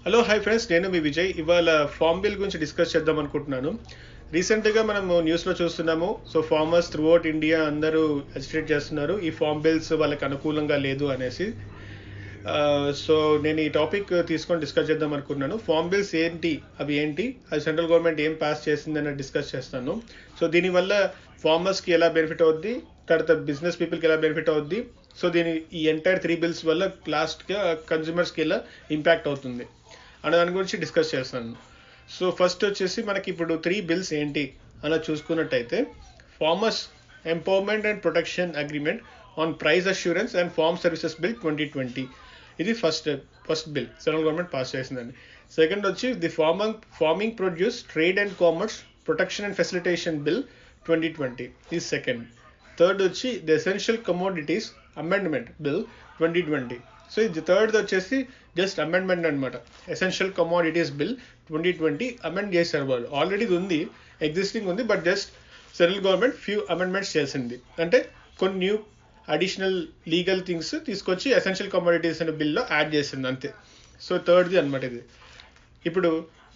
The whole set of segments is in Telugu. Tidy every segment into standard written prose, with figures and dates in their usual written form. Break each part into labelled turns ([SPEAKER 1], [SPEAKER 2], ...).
[SPEAKER 1] హలో హాయ్ ఫ్రెండ్స్, నేను మీ విజయ్. ఇవాళ ఫార్మ్ బిల్ గురించి డిస్కస్ చేద్దాం అనుకుంటున్నాను. రీసెంట్గా మనము న్యూస్లో చూస్తున్నాము. సో ఫార్మర్స్ త్రూఅవుట్ ఇండియా అందరూ అజిటేట్ చేస్తున్నారు ఈ ఫార్మ్ బిల్స్ వాళ్ళకి అనుకూలంగా లేదు అనేసి. సో నేను ఈ టాపిక్ తీసుకొని డిస్కస్ చేద్దాం అనుకున్నాను. ఫార్మ్ బిల్స్ ఏంటి, అవి ఏంటి, అది సెంట్రల్ గవర్నమెంట్ ఏం పాస్ చేసిందని డిస్కస్ చేస్తాను. సో దీనివల్ల ఫార్మర్స్కి ఎలా బెనిఫిట్ అవుద్ది, తర్వాత బిజినెస్ పీపుల్కి ఎలా బెనిఫిట్ అవుద్ది, సో ఈ ఎంటైర్ 3 బిల్స్ వల్ల లాస్ట్గా కన్జ్యూమర్స్కి ఎలా ఇంపాక్ట్ అవుతుంది అనే దాని గురించి డిస్కస్ చేస్తాను. సో ఫస్ట్ వచ్చేసి మనకి ఇప్పుడు 3 బిల్స్ ఏంటి అలా చూసుకున్నట్టయితే, farmers empowerment and protection agreement on price assurance and farm services bill 2020. ఇది first bill central government pass చేసిందండి. సెకండ్ వచ్చి the farming produce trade and commerce protection and facilitation bill 2020. ఇది సెకండ్. థర్డ్ వచ్చి the essential commodities amendment bill 2020. So ఇది థర్డ్ వచ్చేసి జస్ట్ అమెండ్మెంట్ అనమాట. ఎసెన్షియల్ కమోడిటీస్ బిల్ 2020 అమెండ్ చేశారు వాళ్ళు. ఆల్రెడీ ఇది ఉంది, ఎగ్జిస్టింగ్ ఉంది, but just central government few amendments చేసింది. అంటే కొన్ని న్యూ అడిషనల్ లీగల్ థింగ్స్ తీసుకొచ్చి ఎసెన్షియల్ కమోడిటీస్ అనే బిల్లో యాడ్ చేసింది అంతే. సో థర్డ్ది అనమాట ఇది. ఇప్పుడు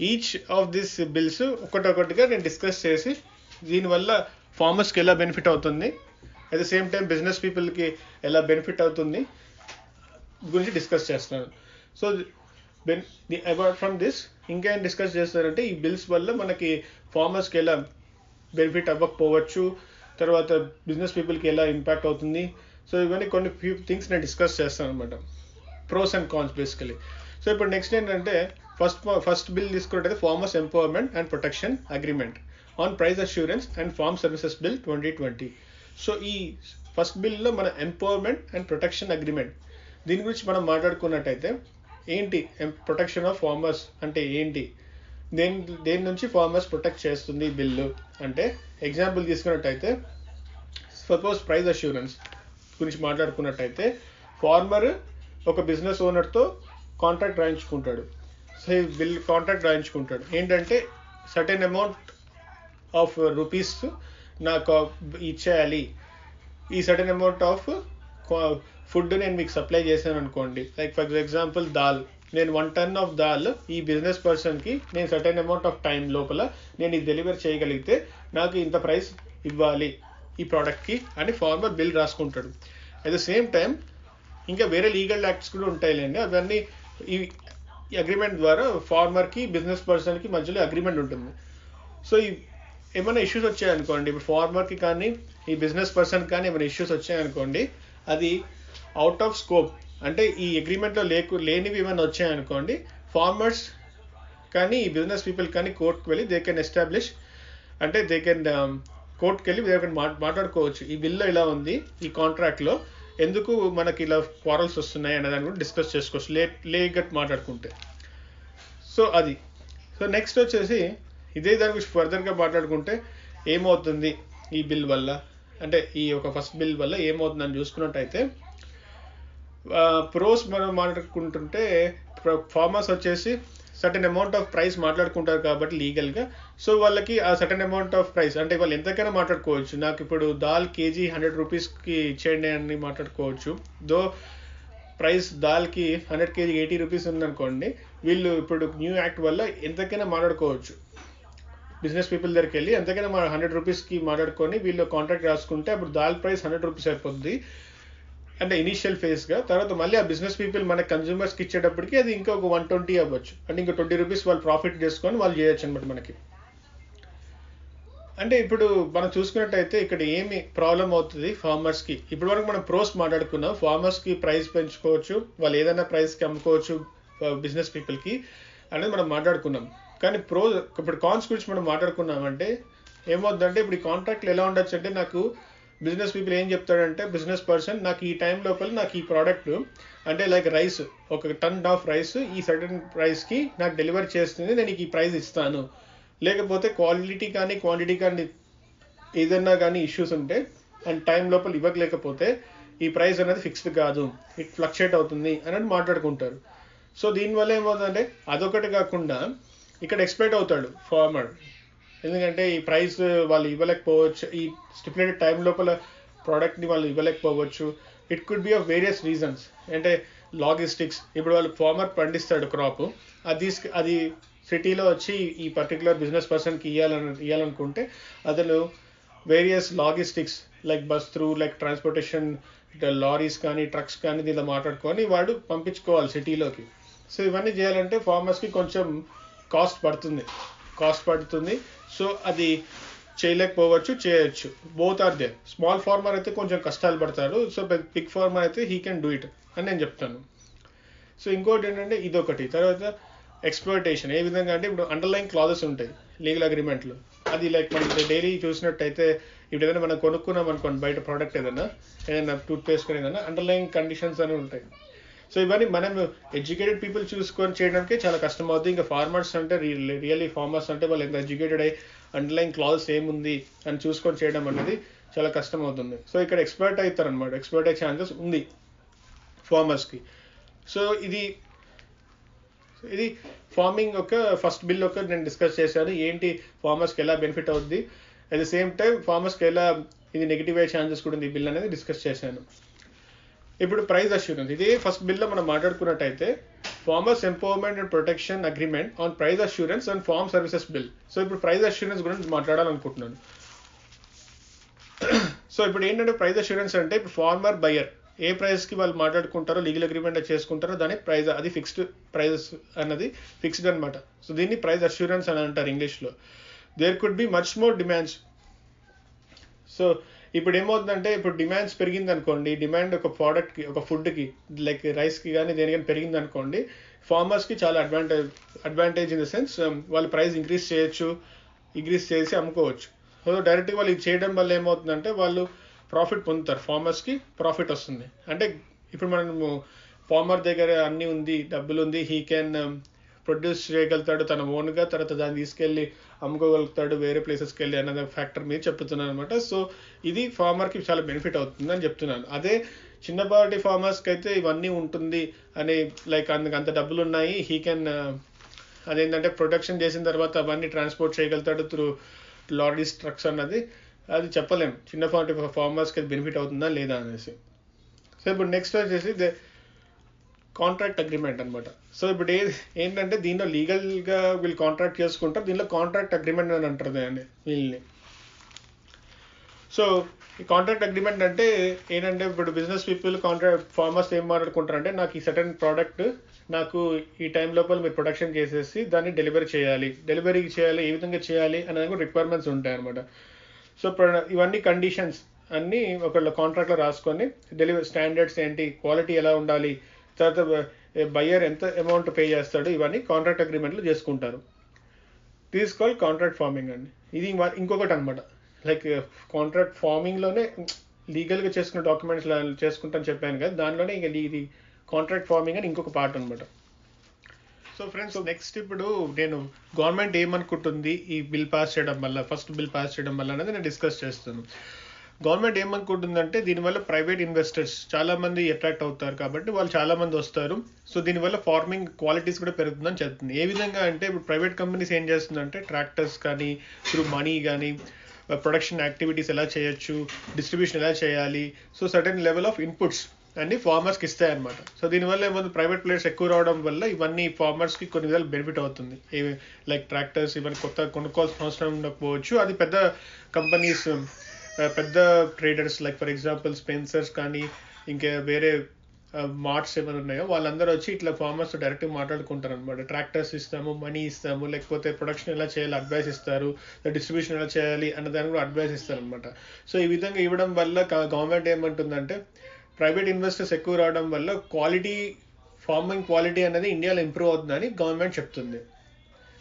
[SPEAKER 1] ఈచ్ ఆఫ్ దిస్ బిల్స్ ఒకటొకటిగా నేను డిస్కస్ చేసి దీనివల్ల ఫార్మర్స్కి ఎలా బెనిఫిట్ అవుతుంది, at the same time business పీపుల్కి ఎలా బెనిఫిట్ అవుతుంది గురించి డిస్కస్ చేస్తున్నాను. సో అపార్ట్ ఫ్రమ్ దిస్ ఇంకా ఏం డిస్కస్ చేస్తారంటే, ఈ బిల్స్ వల్ల మనకి ఫార్మర్స్కి ఎలా బెనిఫిట్ అవ్వకపోవచ్చు, తర్వాత బిజినెస్ పీపుల్కి ఎలా ఇంపాక్ట్ అవుతుంది. సో ఇవన్నీ కొన్ని ఫ్యూ థింగ్స్ నేను డిస్కస్ చేస్తాను అనమాట, pros and cons basically. So ఇప్పుడు నెక్స్ట్ ఏంటంటే, ఫస్ట్ బిల్ తీసుకున్నట్టయితే farmers empowerment and protection agreement on price assurance and farm services bill 2020. So ఈ ఫస్ట్ బిల్లో మన ఎంపవర్మెంట్ అండ్ ప్రొటెక్షన్ అగ్రిమెంట్ దీని గురించి మనం మాట్లాడుకున్నట్టయితే, ఏంటి ప్రొటెక్షన్ ఆఫ్ ఫార్మర్స్ అంటే ఏంటి, దేని నుంచి ఫార్మర్స్ ప్రొటెక్ట్ చేస్తుంది బిల్లు అంటే, ఎగ్జాంపుల్ తీసుకున్నట్టయితే సపోజ్ ప్రైస్ అష్యూరెన్స్ గురించి మాట్లాడుకున్నట్టయితే, ఫార్మర్ ఒక బిజినెస్ ఓనర్తో కాంట్రాక్ట్ రాయించుకుంటాడు. సో ఈ బిల్ కాంట్రాక్ట్ రాయించుకుంటాడు ఏంటంటే, సర్టెన్ అమౌంట్ ఆఫ్ రూపీస్ నాకు ఇచ్చేయాలి, ఈ సర్టెన్ అమౌంట్ ఆఫ్ ఫుడ్ నేను మీకు సప్లై చేశాను అనుకోండి. లైక్ ఫర్ ఎగ్జాంపుల్ దాల్, నేను 1 ton ఆఫ్ దాల్ ఈ బిజినెస్ పర్సన్కి నేను సర్టెన్ అమౌంట్ ఆఫ్ టైం లోపల నేను ఇది డెలివర్ చేయగలిగితే నాకు ఇంత ప్రైస్ ఇవ్వాలి ఈ ప్రోడక్ట్కి అని ఫార్మర్ బిల్ రాసుకుంటాడు. అట్ ద సేమ్ టైం ఇంకా వేరే లీగల్ యాక్ట్స్ కూడా ఉంటాయిలేండి, అవన్నీ ఈ అగ్రిమెంట్ ద్వారా ఫార్మర్కి బిజినెస్ పర్సన్కి మధ్యలో అగ్రిమెంట్ ఉంటుంది. సో ఏమైనా ఇష్యూస్ వచ్చాయనుకోండి, ఇప్పుడు ఫార్మర్కి కానీ ఈ బిజినెస్ పర్సన్ కానీ ఏమైనా ఇష్యూస్ వచ్చాయనుకోండి, అది అవుట్ ఆఫ్ స్కోప్, అంటే ఈ అగ్రిమెంట్లో లేనివి ఏమైనా వచ్చాయనుకోండి, ఫార్మర్స్ కానీ ఈ బిజినెస్ పీపుల్ కానీ కోర్టుకు వెళ్ళి దే కెన్ ఎస్టాబ్లిష్, అంటే దే కెన్ కోర్టుకు వెళ్ళి దే కెన్ మాట్లాడుకోవచ్చు, ఈ బిల్లో ఇలా ఉంది, ఈ కాంట్రాక్ట్లో ఎందుకు మనకి ఇలా క్వారల్స్ వస్తున్నాయి అనే దాన్ని కూడా డిస్కస్ చేసుకోవచ్చు లేగట్ మాట్లాడుకుంటే. సో అది. సో నెక్స్ట్ వచ్చేసి ఇదే దాని గురించి ఫర్దర్గా మాట్లాడుకుంటే ఏమవుతుంది ఈ బిల్ వల్ల, అంటే ఈ ఒక ఫస్ట్ బిల్ వల్ల ఏమవుతుందని చూసుకున్నట్టయితే, ప్రోస్ మనం మాట్లాడుకుంటుంటే ఫార్మర్స్ వచ్చేసి సర్టెన్ అమౌంట్ ఆఫ్ ప్రైస్ మాట్లాడుకుంటారు కాబట్టి లీగల్గా. సో వాళ్ళకి ఆ సర్టెన్ అమౌంట్ ఆఫ్ ప్రైస్ అంటే వాళ్ళు ఎంతకైనా మాట్లాడుకోవచ్చు. నాకు ఇప్పుడు దాల్ కేజీ 100 రూపీస్కి ఇచ్చేయండి అని మాట్లాడుకోవచ్చు. దో ప్రైస్ దాల్కి 100 kg 80 రూపీస్ ఉందనుకోండి, వీళ్ళు ఇప్పుడు న్యూ యాక్ట్ వల్ల ఎంతకైనా మాట్లాడుకోవచ్చు. బిజినెస్ పీపుల్ దగ్గరికి వెళ్ళి ఎంతకైనా 100 రూపీస్కి మాట్లాడుకొని వీళ్ళు కాంట్రాక్ట్ రాసుకుంటే అప్పుడు దాల్ ప్రైస్ 100 రూపీస్ అయిపోతుంది అంటే ఇనీషియల్ ఫేజ్గా. తర్వాత మళ్ళీ ఆ బిజినెస్ పీపుల్ మన కన్జ్యూమర్స్కి ఇచ్చేటప్పటికి అది ఇంకా ఒక 120 అవ్వచ్చు, అంటే ఇంకా 20 రూపీస్ వాళ్ళు ప్రాఫిట్ చేసుకొని వాళ్ళు చేయొచ్చు అనమాట మనకి. అంటే ఇప్పుడు మనం చూసుకున్నట్టయితే ఇక్కడ ఏమి ప్రాబ్లం అవుతుంది ఫార్మర్స్కి, ఇప్పటి వరకు మనం ప్రోస్ మాట్లాడుకున్నాం, ఫార్మర్స్కి ప్రైస్ పెంచుకోవచ్చు, వాళ్ళు ఏదైనా ప్రైస్కి అమ్ముకోవచ్చు బిజినెస్ పీపుల్కి అనేది మనం మాట్లాడుకున్నాం. కానీ ఇప్పుడు కాన్స్ గురించి మనం మాట్లాడుకున్నామంటే ఏమవుతుందంటే, ఇప్పుడు ఈ కాంట్రాక్ట్లు ఎలా ఉండొచ్చు అంటే, నాకు బిజినెస్ పీపుల్ ఏం చెప్తాడంటే, బిజినెస్ పర్సన్ నాకు ఈ టైం లోపల నాకు ఈ ప్రోడక్ట్ అంటే లైక్ రైస్, ఒక 1 ton ఆఫ్ రైస్ ఈ సర్టన్ ప్రైస్కి నాకు డెలివరీ చేస్తుంది, నేను ఈ ప్రైస్ ఇస్తాను. లేకపోతే క్వాలిటీ కానీ క్వాంటిటీ కానీ ఏదన్నా కానీ ఇష్యూస్ ఉంటే అండ్ టైం లోపల ఇవ్వలేకపోతే ఈ ప్రైస్ అనేది ఫిక్స్డ్ కాదు, ఇట్ ఫ్లక్చుయేట్ అవుతుంది అని మాట్లాడుకుంటారు. సో దీనివల్ల ఏమవుతుందంటే, అదొకటి కాకుండా ఇక్కడ ఎక్స్పెక్ట్ అవుతాడు ఫార్మర్, ఎందుకంటే ఈ ప్రైస్ వాళ్ళు ఇవ్వలేకపోవచ్చు, ఈ స్టిపులేటెడ్ టైం లోపల ప్రోడక్ట్ని వాళ్ళు ఇవ్వలేకపోవచ్చు. It could be of various reasons, అంటే లాజిస్టిక్స్. ఇప్పుడు వాళ్ళు ఫార్మర్ పండిస్తాడు క్రాప్, అది సిటీలో వచ్చి ఈ పర్టికులర్ బిజినెస్ పర్సన్కి ఇవ్వాలనుకుంటే అతను various logistics like bus through like transportation lorries కానీ ట్రక్స్ కానీ దీనిలో మాట్లాడుకొని వాడు పంపించుకోవాలి సిటీలోకి. సో ఇవన్నీ చేయాలంటే ఫార్మర్స్కి కొంచెం కాస్ట్ పడుతుంది. సో అది చేయలేకపోవచ్చు, చేయొచ్చు. Both are there. Small farmer అయితే కొంచెం కష్టాలు పడతాడు, సో బిగ్ ఫార్మర్ అయితే హీ కెన్ డూ ఇట్ అని నేను చెప్తాను. సో ఇంకోటి ఏంటంటే ఇదొకటి. తర్వాత ఎక్స్‌ప్లాయిటేషన్ ఏ విధంగా అంటే ఇప్పుడు అండర్లైన్ క్లాజెస్ ఉంటాయి లీగల్ అగ్రిమెంట్లో. అది లైక్ మనం డైలీ చూసినట్టయితే ఇప్పుడు ఏదైనా మనం కొనుక్కున్నాం అనుకోండి బయట ప్రోడక్ట్ ఏదైనా టూత్పేస్ట్ కానీ ఏదైనా అండర్లైన్ కండిషన్స్ అని ఉంటాయి. సో ఇవన్నీ మనం ఎడ్యుకేటెడ్ పీపుల్ చూసుకొని చేయడానికి చాలా కష్టం అవుతుంది. ఇంకా ఫార్మర్స్ అంటే రియల్లీ ఫార్మర్స్ అంటే వాళ్ళు ఎంత ఎడ్యుకేటెడ్ అయ్యి అండర్లైన్ క్లాజెస్ ఏముంది అని చూసుకొని చేయడం అనేది చాలా కష్టం అవుతుంది. సో ఇక్కడ ఎక్స్పర్ట్ అవుతారనమాట, ఎక్స్పర్ట్ అయ్యే ఛాన్సెస్ ఉంది ఫార్మర్స్కి. సో ఇది ఫార్మింగ్ ఒక ఫస్ట్ బిల్ ఒక నేను డిస్కస్ చేశాను, ఏంటి ఫార్మర్స్కి ఎలా బెనిఫిట్ అవుద్ది, అట్ ద సేమ్ టైం ఫార్మర్స్కి ఎలా ఇది నెగిటివ్ అయ్యే ఛాన్సెస్ కూడా ఉంది ఈ బిల్ అనేది డిస్కస్ చేశాను. ఇప్పుడు ప్రైస్ అష్యూరెన్స్, ఇదే ఫస్ట్ బిల్లో మనం మాట్లాడుకున్నట్టయితే farmers empowerment and protection agreement on price assurance and farm services bill. So ఇప్పుడు ప్రైస్ అష్యూరెన్స్ గురించి మాట్లాడాలనుకుంటున్నాను. సో ఇప్పుడు ఏంటంటే ప్రైస్ అష్యూరెన్స్ అంటే ఇప్పుడు ఫార్మర్ బయర్ ఏ ప్రైస్కి వాళ్ళు మాట్లాడుకుంటారో లీగల్ అగ్రిమెంట్ చేసుకుంటారో దాని ప్రైస్, అది ఫిక్స్డ్ ప్రైజెస్ అన్నది ఫిక్స్డ్ అనమాట. సో దీన్ని ప్రైస్ అష్యూరెన్స్ అని అంటారు ఇంగ్లీష్లో. There could be much more demands. So ఇప్పుడు ఏమవుతుందంటే ఇప్పుడు డిమాండ్స్ పెరిగింది అనుకోండి, డిమాండ్ ఒక ప్రోడక్ట్కి ఒక ఫుడ్కి లైక్ రైస్కి కానీ దేనికైనా పెరిగింది అనుకోండి, ఫార్మర్స్కి చాలా అడ్వాంటేజ్ ఇన్ ద సెన్స్ వాళ్ళు ప్రైస్ ఇంక్రీజ్ చేసి అమ్ముకోవచ్చు. సో డైరెక్ట్గా వాళ్ళు ఇది చేయడం వల్ల ఏమవుతుందంటే వాళ్ళు ప్రాఫిట్ పొందుతారు, ఫార్మర్స్కి ప్రాఫిట్ వస్తుంది. అంటే ఇప్పుడు మనము ఫార్మర్ దగ్గర అన్నీ ఉంది, డబ్బులు ఉంది, హీ కెన్ ప్రొడ్యూస్ చేయగలుగుతాడు తన ఓన్గా, తర్వాత దాన్ని తీసుకెళ్ళి అమ్ముకోగలుగుతాడు వేరే ప్లేసెస్కి వెళ్ళి అన్నది ఫ్యాక్టర్ మీద చెప్తున్నాను అనమాట. సో ఇది ఫార్మర్కి చాలా బెనిఫిట్ అవుతుంది అని చెప్తున్నాను. అదే చిన్నపాటి ఫార్మర్స్కి అయితే ఇవన్నీ ఉంటుంది అని లైక్ అంత డబ్బులు ఉన్నాయి, హీ కెన్ అదేంటంటే ప్రొడక్షన్ చేసిన తర్వాత అవన్నీ ట్రాన్స్పోర్ట్ చేయగలుగుతాడు త్రూ లారీస్ ట్రక్స్ అన్నది, అది చెప్పలేం చిన్నపాటి ఫార్మర్స్కి అది బెనిఫిట్ అవుతుందా లేదా అనేసి. సో ఇప్పుడు నెక్స్ట్ వచ్చేసి కాంట్రాక్ట్ అగ్రిమెంట్ అనమాట. సో ఇప్పుడు ఏంటంటే దీనిలో లీగల్గా వీళ్ళు కాంట్రాక్ట్ చేసుకుంటారు, దీనిలో కాంట్రాక్ట్ అగ్రిమెంట్ అని అంటారు దాన్ని వీళ్ళని. సో ఈ కాంట్రాక్ట్ అగ్రిమెంట్ అంటే ఏంటంటే ఇప్పుడు బిజినెస్ పీపుల్ ఫార్మర్స్ ఏం మాట్లాడుకుంటారంటే నాకు ఈ సర్టన్ ప్రోడక్ట్ నాకు ఈ టైం లోపల మీరు ప్రొడక్షన్ చేసేసి దాన్ని డెలివరీ చేయాలి, ఏ విధంగా చేయాలి అనేది కూడా రిక్వైర్మెంట్స్ ఉంటాయి అనమాట. సో ఇవన్నీ కండిషన్స్ అన్నీ ఒకళ్ళ కాంట్రాక్ట్లో రాసుకొని డెలివరీ స్టాండర్డ్స్ ఏంటి, క్వాలిటీ ఎలా ఉండాలి, తర్వాత బయ్యర్ ఎంత అమౌంట్ పే చేస్తాడు, ఇవన్నీ కాంట్రాక్ట్ అగ్రిమెంట్లు చేసుకుంటారు. తీసుకోవాలి కాంట్రాక్ట్ ఫార్మింగ్ అండి. ఇది ఇంకొకటి అనమాట, లైక్ కాంట్రాక్ట్ ఫార్మింగ్లోనే లీగల్గా చేసుకున్న డాక్యుమెంట్స్ చేసుకుంటాను చెప్పాను కదా, దానిలోనే ఇంకా ఇది కాంట్రాక్ట్ ఫార్మింగ్ అని ఇంకొక పార్ట్ అనమాట. సో ఫ్రెండ్స్ నెక్స్ట్ ఇప్పుడు నేను గవర్నమెంట్ ఏమనుకుంటుంది ఈ బిల్ పాస్ చేయడం వల్ల, ఫస్ట్ బిల్ పాస్ చేయడం వల్ల అనేది నేను డిస్కస్ చేస్తాను. గవర్నమెంట్ ఏమనుకుంటుందంటే దీనివల్ల ప్రైవేట్ ఇన్వెస్టర్స్ చాలా మంది అట్రాక్ట్ అవుతారు కాబట్టి వాళ్ళు చాలా మంది వస్తారు. సో దీనివల్ల ఫార్మింగ్ క్వాలిటీస్ కూడా పెరుగుతుందని చెప్తుంది. ఏ విధంగా అంటే ఇప్పుడు ప్రైవేట్ కంపెనీస్ ఏం చేస్తుందంటే ట్రాక్టర్స్ కానీ త్రూ మనీ కానీ ప్రొడక్షన్ యాక్టివిటీస్ ఎలా చేయొచ్చు, డిస్ట్రిబ్యూషన్ ఎలా చేయాలి, so certain level of inputs అన్ని ఫార్మర్స్కి ఇస్తాయన్నమాట. సో దీనివల్ల ఏమవుతుంది ప్రైవేట్ ప్లేయర్స్ ఎక్కువ రావడం వల్ల ఇవన్నీ ఫార్మర్స్కి కొన్ని విధాలు బెనిఫిట్ అవుతుంది. లైక్ ట్రాక్టర్స్ ఇవన్నీ కొత్త కొనుక్కోవాల్సిన అవసరం ఉండకపోవచ్చు, అది పెద్ద కంపెనీస్ పెద్ద traders like for example Spencer's కానీ ఇంకా వేరే మార్ట్స్ ఏమైనా ఉన్నాయో వాళ్ళందరూ వచ్చి ఇట్లా ఫార్మర్స్ డైరెక్ట్గా మాట్లాడుకుంటారు అనమాట. ట్రాక్టర్స్ ఇస్తాము, మనీ ఇస్తాము, లేకపోతే ప్రొడక్షన్ ఎలా చేయాలి అడ్వైస్ ఇస్తారు, డిస్ట్రిబ్యూషన్ ఎలా చేయాలి అన్న దాన్ని కూడా అడ్వైస్ ఇస్తారు అనమాట. సో ఈ విధంగా ఇవ్వడం వల్ల గవర్నమెంట్ ఏమంటుందంటే ప్రైవేట్ ఇన్వెస్టర్స్ ఎక్కువ రావడం వల్ల ఫార్మింగ్ క్వాలిటీ అనేది ఇండియాలో ఇంప్రూవ్ అవుతుందని గవర్నమెంట్ చెప్తుంది.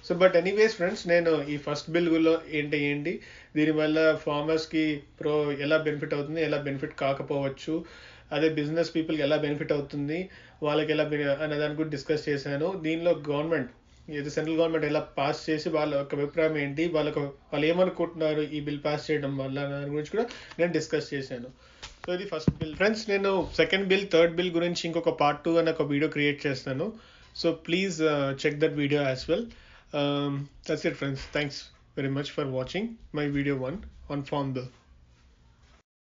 [SPEAKER 1] సో బట్ ఎనీవేస్ ఫ్రెండ్స్, నేను ఈ ఫస్ట్ బిల్లో ఏంటి దీనివల్ల ఫార్మర్స్కి ఎలా బెనిఫిట్ అవుతుంది, ఎలా బెనిఫిట్ కాకపోవచ్చు, అదే బిజినెస్ పీపుల్కి ఎలా బెనిఫిట్ అవుతుంది, వాళ్ళకి ఎలా అనే దాని గురించి డిస్కస్ చేశాను. దీనిలో గవర్నమెంట్ ఏదో సెంట్రల్ గవర్నమెంట్ ఎలా పాస్ చేసి వాళ్ళ యొక్క అభిప్రాయం ఏంటి, వాళ్ళు ఏమనుకుంటున్నారు ఈ బిల్ పాస్ చేయడం వల్ల దాని గురించి కూడా నేను డిస్కస్ చేశాను. సో ఇది ఫస్ట్ బిల్ ఫ్రెండ్స్. నేను సెకండ్ బిల్, థర్డ్ బిల్ గురించి ఇంకొక పార్ట్ 2 అనే ఒక వీడియో క్రియేట్ చేస్తాను. So please check that video as well. That's it friends. Thanks very much for watching my video 1 on Farm Bill.